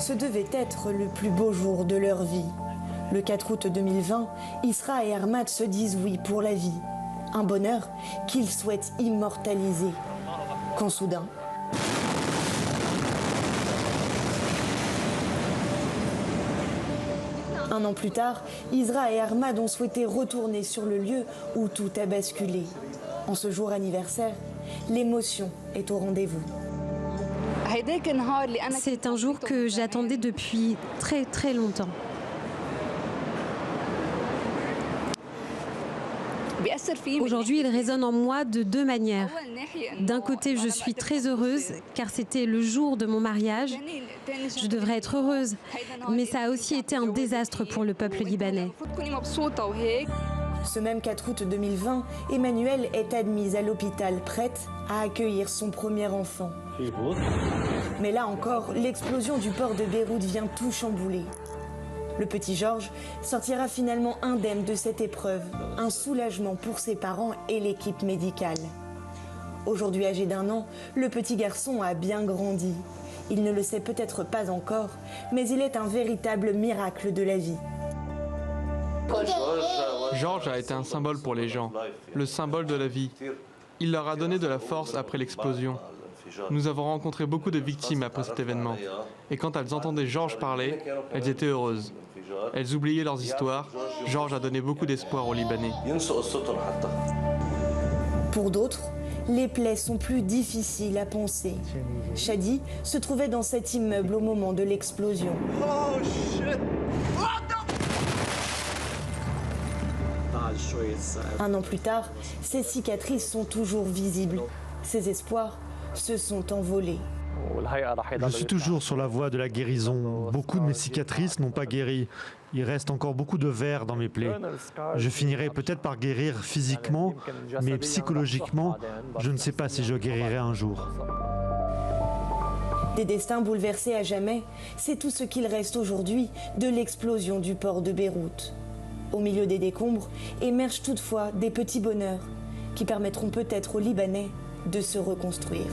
Ce devait être le plus beau jour de leur vie. Le 4 août 2020, Isra et Ahmad se disent oui pour la vie. Un bonheur qu'ils souhaitent immortaliser. Quand soudain... Un an plus tard, Isra et Ahmad ont souhaité retourner sur le lieu où tout a basculé. En ce jour anniversaire, l'émotion est au rendez-vous. C'est un jour que j'attendais depuis très très longtemps. Aujourd'hui, il résonne en moi de deux manières. D'un côté, je suis très heureuse car c'était le jour de mon mariage. Je devrais être heureuse, mais ça a aussi été un désastre pour le peuple libanais. Ce même 4 août 2020, Emmanuelle est admise à l'hôpital, prête à accueillir son premier enfant. Mais là encore, l'explosion du port de Beyrouth vient tout chambouler. Le petit Georges sortira finalement indemne de cette épreuve, un soulagement pour ses parents et l'équipe médicale. Aujourd'hui âgé d'1 an, le petit garçon a bien grandi. Il ne le sait peut-être pas encore, mais il est un véritable miracle de la vie. Georges a été un symbole pour les gens, le symbole de la vie. Il leur a donné de la force après l'explosion. Nous avons rencontré beaucoup de victimes après cet événement. Et quand elles entendaient Georges parler, elles étaient heureuses. Elles oubliaient leurs histoires. Georges a donné beaucoup d'espoir aux Libanais. Pour d'autres, les plaies sont plus difficiles à panser. Shadi se trouvait dans cet immeuble au moment de l'explosion. Un an plus tard, ses cicatrices sont toujours visibles. Ses espoirs se sont envolés. Je suis toujours sur la voie de la guérison. Beaucoup de mes cicatrices n'ont pas guéri. Il reste encore beaucoup de verre dans mes plaies. Je finirai peut-être par guérir physiquement, mais psychologiquement, je ne sais pas si je guérirai un jour. Des destins bouleversés à jamais, c'est tout ce qu'il reste aujourd'hui de l'explosion du port de Beyrouth. Au milieu des décombres émergent toutefois des petits bonheurs qui permettront peut-être aux Libanais de se reconstruire.